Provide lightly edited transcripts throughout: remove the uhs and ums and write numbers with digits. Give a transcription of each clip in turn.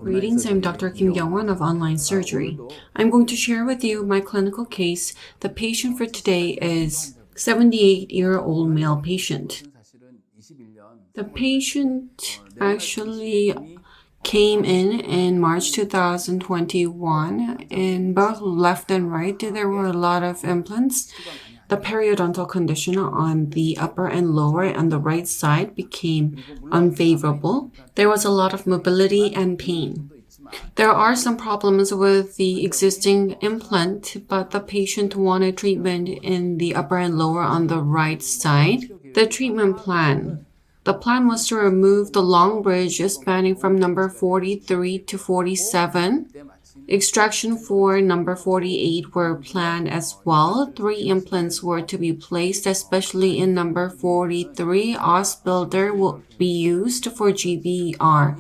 Greetings, I'm Dr. Kim Young-won of Online Surgery. I'm going to share with you my clinical case. The patient for today is 78-year-old male patient. The patient actually came in March 2021. In both left and right, there were a lot of implants. The periodontal condition on the upper and lower and the right side became unfavorable. There was a lot of mobility and pain. There are some problems with the existing implant, but the patient wanted treatment in the upper and lower on the right side. The treatment plan. The plan was to remove the long bridge spanning from number 43 to 47. Extraction for number 48 were planned as well. 3 implants were to be placed, especially in number 43. Os builder will be used for GBR.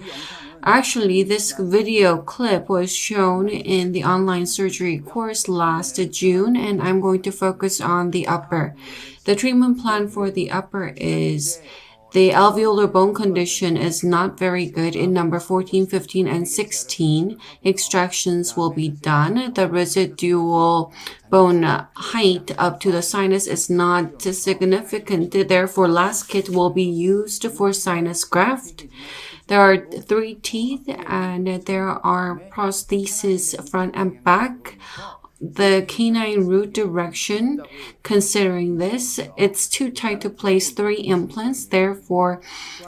Actually, this video clip was shown in the online surgery course last June, and I'm going to focus on the upper. The treatment plan for the upper is the alveolar bone condition is not very good in number 14, 15, and 16. Extractions will be done. The residual bone height up to the sinus is not significant. Therefore, LAS KIT will be used for sinus graft. There are 3 teeth and there are prostheses front and back. The canine root direction, considering this, it's too tight to place 3 implants. Therefore,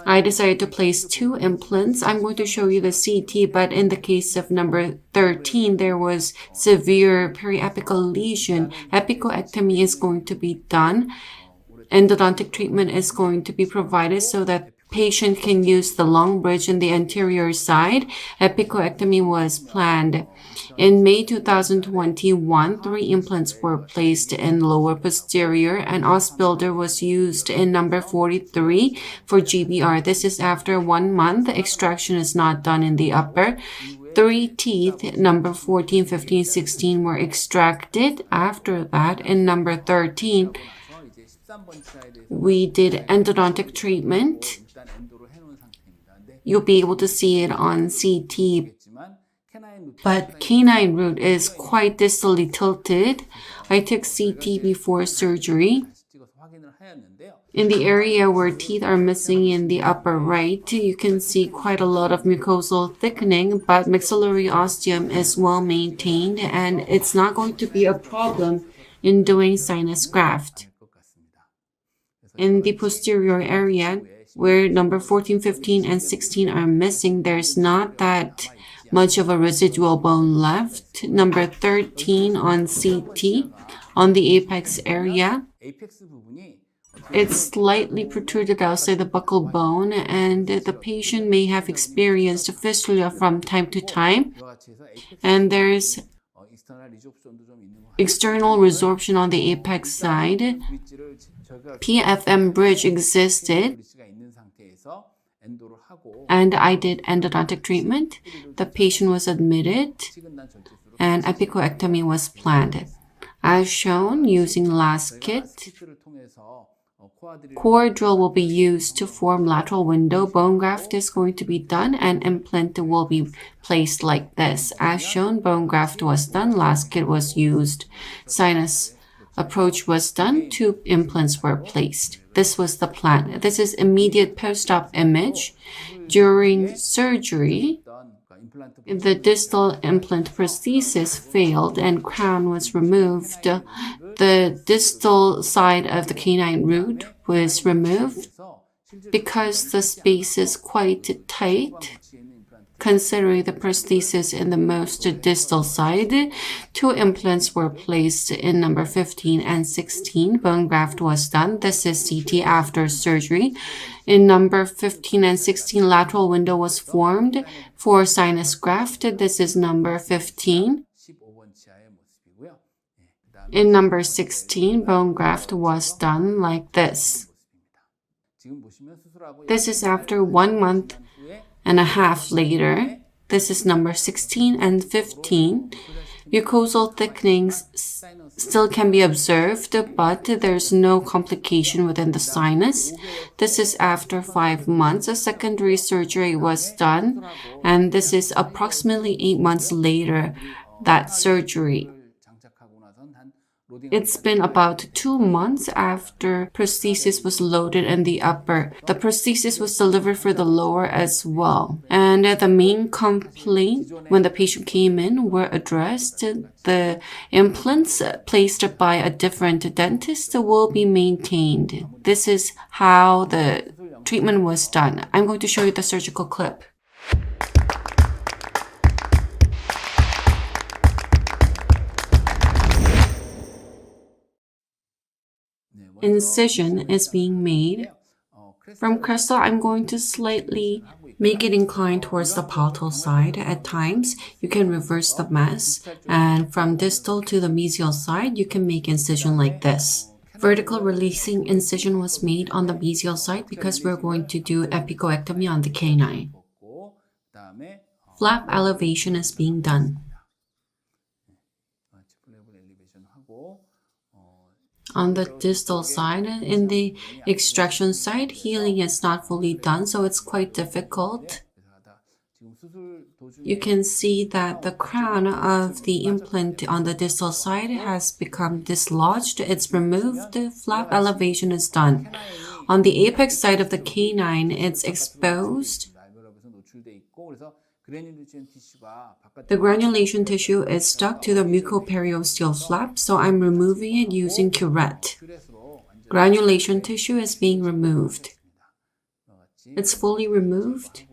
I decided to place 2 implants. I'm going to show you the CT, but in the case of number 13, there was severe periapical lesion. Epicoectomy is going to be done. Endodontic treatment is going to be provided so that patient can use the long bridge in the anterior side. Epicoectomy was planned. In May 2021, 3 implants were placed in lower posterior and Os builder was used in number 43 for GBR. This is after 1 month. Extraction is not done in the upper. 3 teeth, number 14, 15, 16 were extracted. After that, in number 13, we did endodontic treatment. You'll be able to see it on CT. But canine root is quite distally tilted. I took CT before surgery. In the area where teeth are missing in the upper right, you can see quite a lot of mucosal thickening, but maxillary ostium is well maintained and it's not going to be a problem in doing sinus graft. In the posterior area, where number 14, 15, and 16 are missing, there's not that much of a residual bone left. Number 13 on CT, on the apex area, it's slightly protruded outside the buccal bone, and the patient may have experienced fistula from time to time. And there's external resorption on the apex side. PFM bridge existed, and I did endodontic treatment. The patient was admitted, and epicoectomy was planned. As shown, using LAS KIT, core drill will be used to form lateral window. Bone graft is going to be done, and implant will be placed like this. As shown, bone graft was done, LAS KIT was used. Sinus approach was done, 2 implants were placed. This was the plan. This is immediate post-op image. During surgery, the distal implant prosthesis failed and crown was removed. The distal side of the canine root was removed because the space is quite tight. Considering the prosthesis in the most distal side, 2 implants were placed in number 15 and 16. Bone graft was done. This is CT after surgery. In number 15 and 16, lateral window was formed for sinus graft. This is number 15. In number 16, bone graft was done like this. This is after 1 month and a half later. This is number 16 and 15. Mucosal thickenings still can be observed, but there's no complication within the sinus. This is after 5 months. A secondary surgery was done, and this is approximately 8 months later that surgery. It's been about 2 months after prosthesis was loaded in the upper. The prosthesis was delivered for the lower as well. And the main complaint when the patient came in were addressed. The implants placed by a different dentist will be maintained. This is how the treatment was done. I'm going to show you the surgical clip. Incision is being made. From crestal, I'm going to slightly make it incline towards the palatal side. At times, you can reverse the mass, and from distal to the mesial side, you can make incision like this. Vertical releasing incision was made on the mesial side because we're going to do epicoectomy on the canine. Flap elevation is being done. On the distal side, in the extraction side, healing is not fully done, so it's quite difficult. You can see that the crown of the implant on the distal side has become dislodged. It's removed. The flap elevation is done. On the apex side of the canine, it's exposed. The granulation tissue is stuck to the mucoperiosteal flap, so I'm removing it using curette. Granulation tissue is being removed. It's fully removed.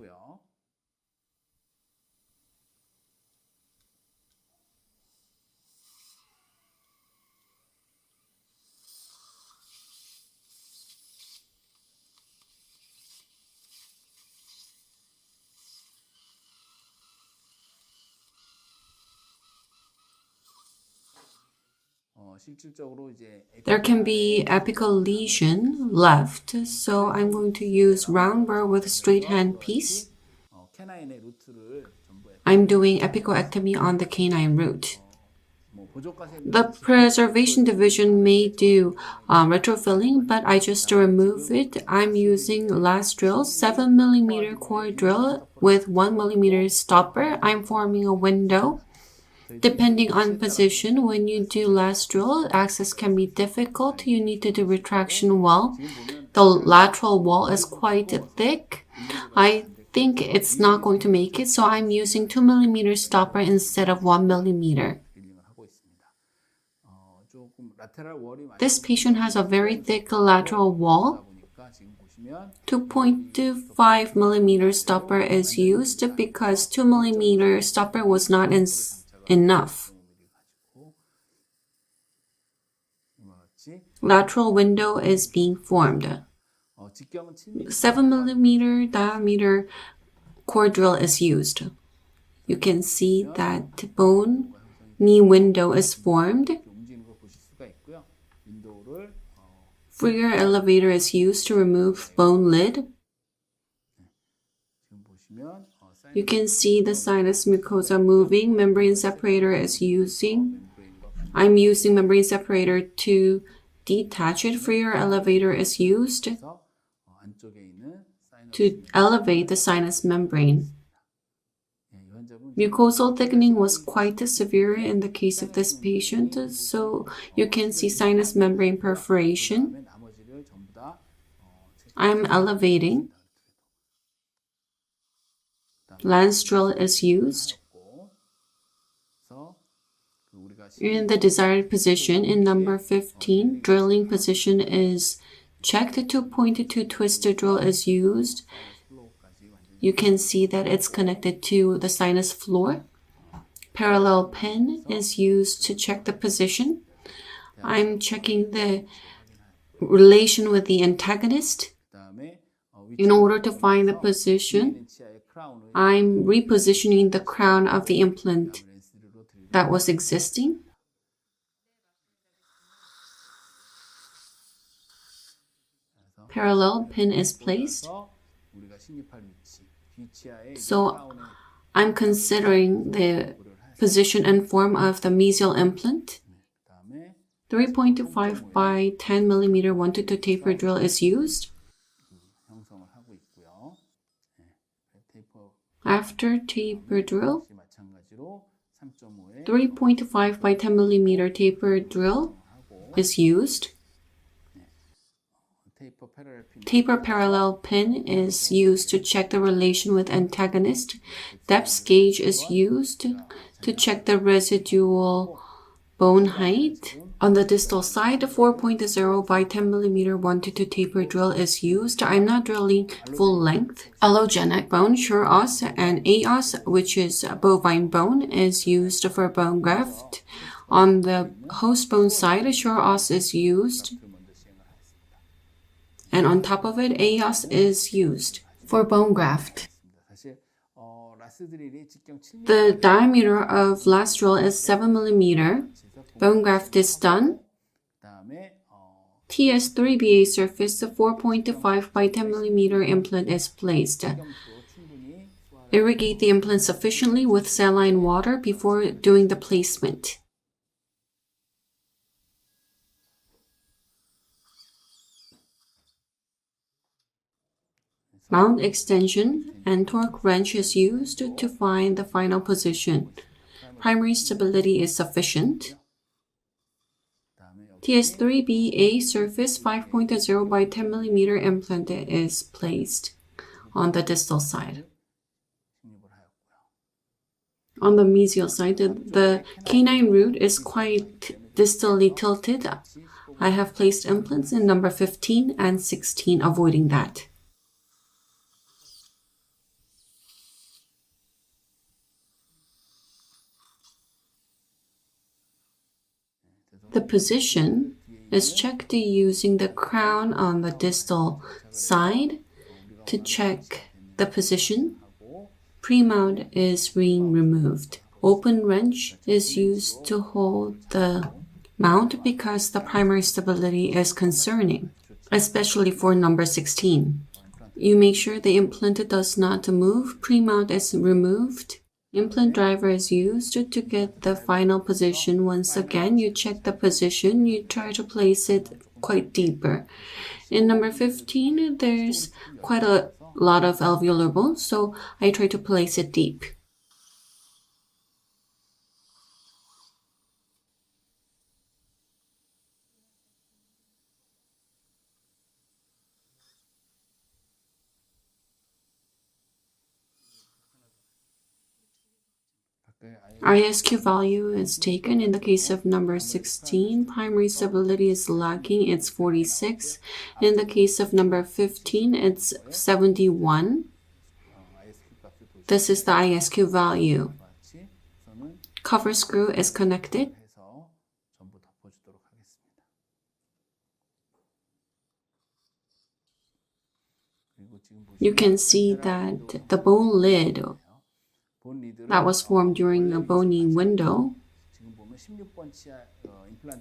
There can be apical lesion left, so I'm going to use round burr with a straight hand piece. I'm doing epicoectomy on the canine root. The preservation division may do retrofilling, but I just remove it. I'm using LAS drill, 7mm core drill with 1mm stopper. I'm forming a window. Depending on position, when you do LAS drill, access can be difficult. You need to do retraction well. The lateral wall is quite thick. I think it's not going to make it, so I'm using 2mm stopper instead of 1mm. This patient has a very thick lateral wall. 2.25mm stopper is used because 2mm stopper was not enough. Lateral window is being formed. 7mm diameter core drill is used. You can see that bone knee window is formed. Fourier elevator is used to remove bone lid. You can see the sinus mucosa moving. Membrane separator is I'm using membrane separator to detach it. Fourier elevator is used to elevate the sinus membrane. Mucosal thickening was quite severe in the case of this patient, so you can see sinus membrane perforation. I'm elevating. Lance drill is used. In the desired position, in number 15, drilling position is checked. The 2.2 twister drill is used. You can see that it's connected to the sinus floor. Parallel pin is used to check the position. I'm checking the relation with the antagonist. In order to find the position, I'm repositioning the crown of the implant that was existing. parallel pin is placed. So I'm considering the position and form of the mesial implant. 3.5 by 10 millimeter 122 taper drill is used. After taper drill, 3.5 by 10 millimeter taper drill is used. Taper parallel pin is used to check the relation with antagonist. Depth gauge is used to check the residual bone height. On the distal side, 4.0 by 10 millimeter 122 taper drill is used. I'm not drilling full length. Allogenic bone, sure os, and AOS, which is bovine bone, is used for bone graft. On the host bone side, sure os is used. And on top of it, AOS is used for bone graft. The diameter of LAS drill is 7 millimeter. Bone graft is done. TS3BA surface, the 4.5 by 10 millimeter implant is placed. Irrigate the implant sufficiently with saline water before doing the placement. Mount extension and torque wrench is used to find the final position. Primary stability is sufficient. TS3BA surface 5.0 by 10 millimeter implant is placed on the distal side. On the mesial side, the canine root is quite distally tilted. I have placed implants in number 15 and 16, avoiding that. The position is checked using the crown on the distal side to check the position. Pre-mount is being removed. Open wrench is used to hold the mount because the primary stability is concerning, especially for number 16. You make sure the implant does not move. Pre-mount is removed. Implant driver is used to get the final position. Once again, you check the position. You try to place it quite deeper. In number 15, there's quite a lot of alveolar bone, so I try to place it deep. ISQ value is taken. In the case of number 16, primary stability is lacking, it's 46. In the case of number 15, it's 71. This is the ISQ value. Cover screw is connected. You can see that the bone lid that was formed during a bony window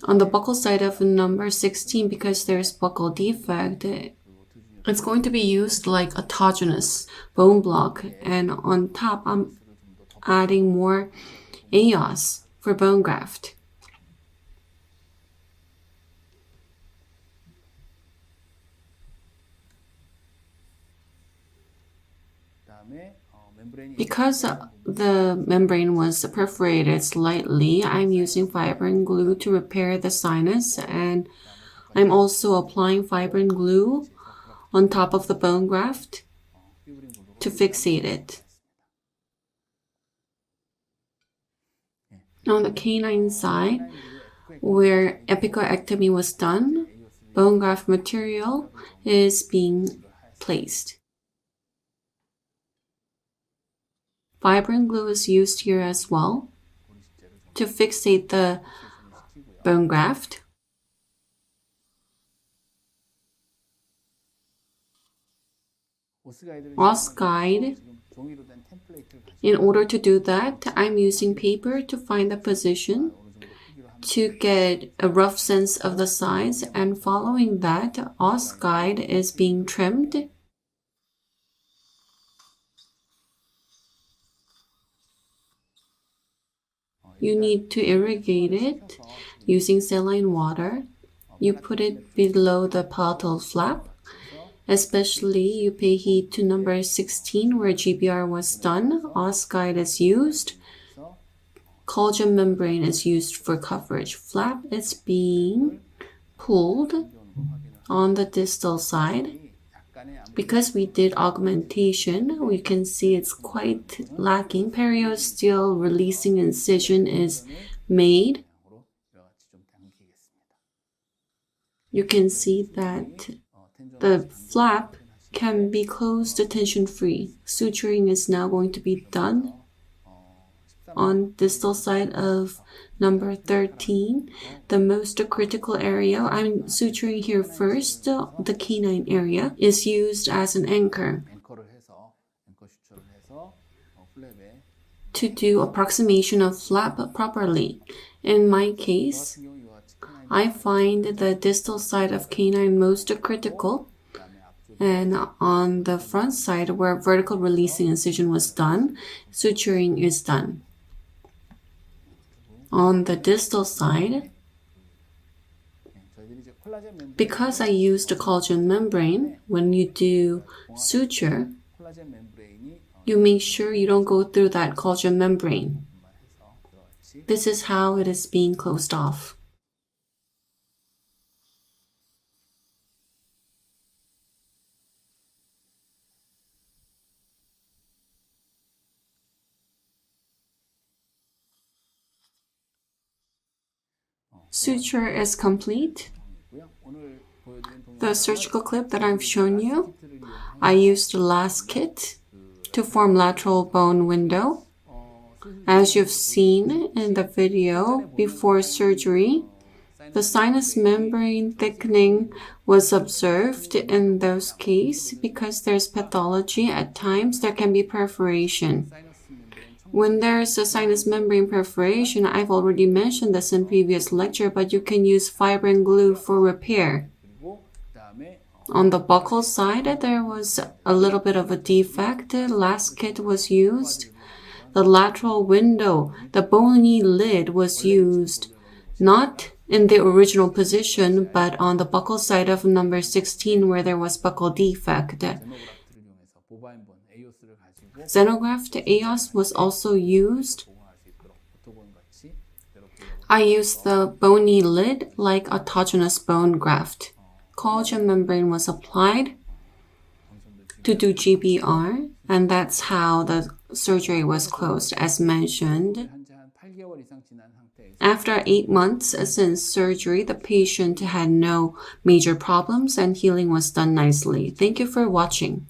on the buccal side of number 16, because there's buccal defect, it's going to be used like autogenous bone block, and on top I'm adding more AOS for bone graft. Because the membrane was perforated slightly, I'm using fibrin glue to repair the sinus, and I'm also applying fibrin glue on top of the bone graft to fixate it. On the canine side, where epicoectomy was done, bone graft material is being placed. Fibrin glue is used here as well to fixate the bone graft. Oss guide. In order to do that, I'm using paper to find the position to get a rough sense of the size, and following that, os guide is being trimmed. You need to irrigate it using saline water. You put it below the palatal flap. Especially, you pay heed to number 16 where GBR was done. Os guide is used. Collagen membrane is used for coverage. Flap is being pulled on the distal side. Because we did augmentation, we can see it's quite lacking. Periosteal releasing incision is made. You can see that the flap can be closed tension-free. Suturing is now going to be done on distal side of number 13. The most critical area, I'm suturing here first, the canine area, is used as an anchor to do approximation of flap properly. In my case, I find the distal side of canine most critical, and on the front side where vertical releasing incision was done, suturing is done. On the distal side, because I used a collagen membrane, when you do suture, you make sure you don't go through that collagen membrane. This is how it is being closed off. Suture is complete. The surgical clip that I've shown you, I used the LAS kit to form lateral bone window. As you've seen in the video before surgery, the sinus membrane thickening was observed in those cases because there's pathology. At times, there can be perforation. When there's a sinus membrane perforation, I've already mentioned this in previous lecture, but you can use fibrin glue for repair. On the buccal side, there was a little bit of a defect. LAS kit was used. The lateral window, the bony lid was used, not in the original position, but on the buccal side of number 16 where there was buccal defect. Xenograft EOS was also used. I used the bony lid like autogenous bone graft. Collagen membrane was applied to do GBR, and that's how the surgery was closed, as mentioned. After 8 months since surgery, the patient had no major problems and healing was done nicely. Thank you for watching.